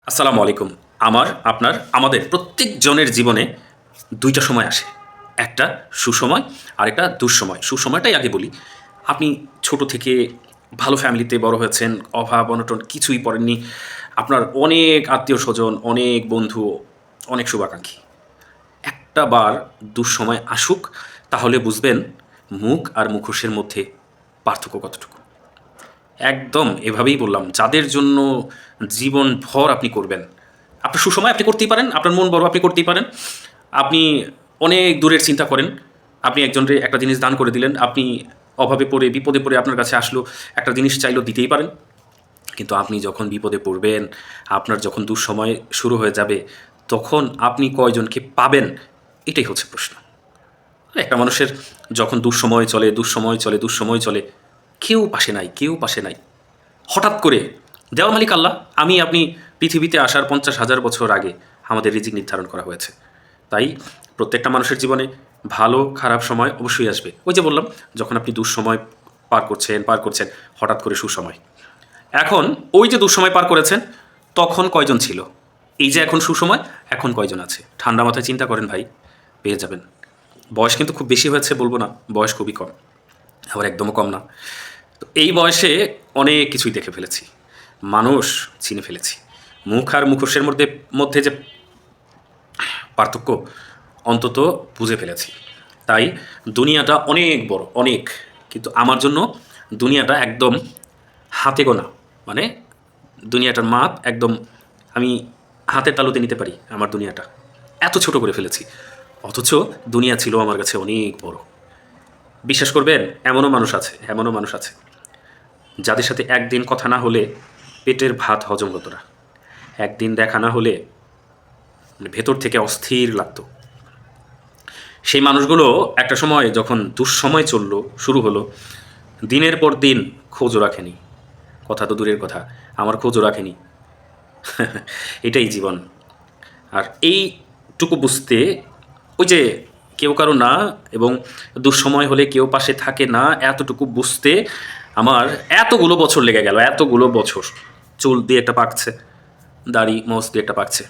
আসসালামু আলাইকুম। আপনার, আমাদের প্রত্যেকজনের জীবনে ২ টা সময় আসে। একটা সুসময়, আরেকটা দুঃসময়। সুসময়টাই আগে বলি। আপনি ছোট থেকে ভালো ফ্যামিলিতে বড় হয়েছেন, অভাব-অনটন কিছুই পড়েননি। আপনার অনেক আত্মীয়স্বজন, অনেক বন্ধু, অনেক শুভাকাঙ্ক্ষী। একটা বার দুঃসময় আসুক, তাহলে বুঝবেন মুখ আর মুখোশের মধ্যে পার্থক্য কতটুকু। একদম এভাবেই বললাম। যাদের জন্য জীবনভর আপনি করবেন। আপনার সুসময় আপনি করতেই পারেন, আপনার মন বড় আপনি করতেই পারেন। আপনি অনেক দূরের চিন্তা করেন। আপনি একজনরে একটা জিনিস দান করে দিলেন। আপনি অভাবে পড়ে, বিপদে পড়ে আপনার কাছে আসলো, একটা জিনিস চাইলো দিতেই পারেন। কিন্তু আপনি যখন বিপদে পড়বেন, আপনার যখন দুঃসময় শুরু হয়ে যাবে, তখন আপনি কয়জনকে পাবেন? এটাই হচ্ছে প্রশ্ন। একটা মানুষের যখন দুঃসময় চলে, দুঃসময় চলে, দুঃসময় চলে, কেউ পাশে নাই, কেউ পাশে নাই। হঠাৎ করে দেওয়ার মালিক আল্লাহ। আপনি পৃথিবীতে আসার ৫০,০০০ বছর আগে আমাদের রিজিক নির্ধারণ করা হয়েছে। তাই প্রত্যেকটা মানুষের জীবনে ভালো খারাপ সময় অবশ্যই আসবে। ওই যে বললাম, যখন আপনি দুঃসময় পার করছেন, হঠাৎ করে সুসময়। এখন ওই যে দুঃসময় পার করেছেন, তখন কয়জন ছিল? এই যে এখন সুসময়, এখন কয়জন আছে? ঠান্ডা মাথায় চিন্তা করেন ভাই, পেয়ে যাবেন। বয়স কিন্তু খুব বেশি হয়েছে বলব না, বয়স খুবই কম। আবার একদমও কম না। তো এই বয়সে অনেক কিছুই দেখে ফেলেছি। মানুষ চিনে ফেলেছি। মুখ আর মুখোশের মধ্যে যে পার্থক্য অন্তত বুঝে ফেলেছি। তাই দুনিয়াটা অনেক বড়, অনেক। কিন্তু আমার জন্য দুনিয়াটা একদম হাতে গোনা। মানে দুনিয়াটার মাপ একদম আমি হাতের তালুতে নিতে পারি আমার দুনিয়াটা। এত ছোট করে ফেলেছি। অথচ দুনিয়া ছিল আমার কাছে অনেক বড়। বিশ্বাস করবেন, এমনও মানুষ আছে যাদের সাথে একদিন কথা না হলে পেটের ভাত হজম হতো না। একদিন দেখা না হলে ভেতর থেকে অস্থির লাগতো। সেই মানুষগুলো একটা সময় যখন দুঃসময় শুরু হলো, দিনের পর দিন খোঁজও রাখেনি। কথা তো দূরের কথা, আমার খোঁজও রাখেনি। এটাই জীবন। আর এইটুকু বুঝতে ওই যে কেউ কারো না, এবং দুঃসময় হলে কেউ পাশে থাকে না, এতটুকু বুঝতে আমার এতগুলো বছর লেগে গেল, এতগুলো বছর। চুল দিয়ে একটা পাকছে, দাড়ি মোচ দিয়ে একটা পাকছে।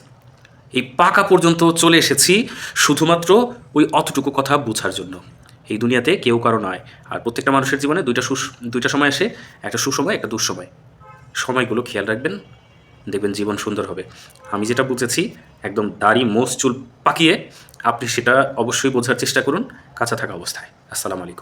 এই পাকা পর্যন্ত চলে এসেছি শুধুমাত্র ওই অতটুকু কথা বোঝার জন্য। এই দুনিয়াতে কেউ কারো নয়। আর প্রত্যেকটা মানুষের জীবনে দুইটা সময় আসে, একটা সুসময়, একটা দুঃসময়। সময়গুলো খেয়াল রাখবেন, দেখবেন জীবন সুন্দর হবে। আমি যেটা বুঝেছি, একদম দাড়ি মোচ চুল পাকিয়ে আপনি সেটা অবশ্যই বোঝার চেষ্টা করুন কাঁচা থাকা অবস্থায়। আসসালামু আলাইকুম।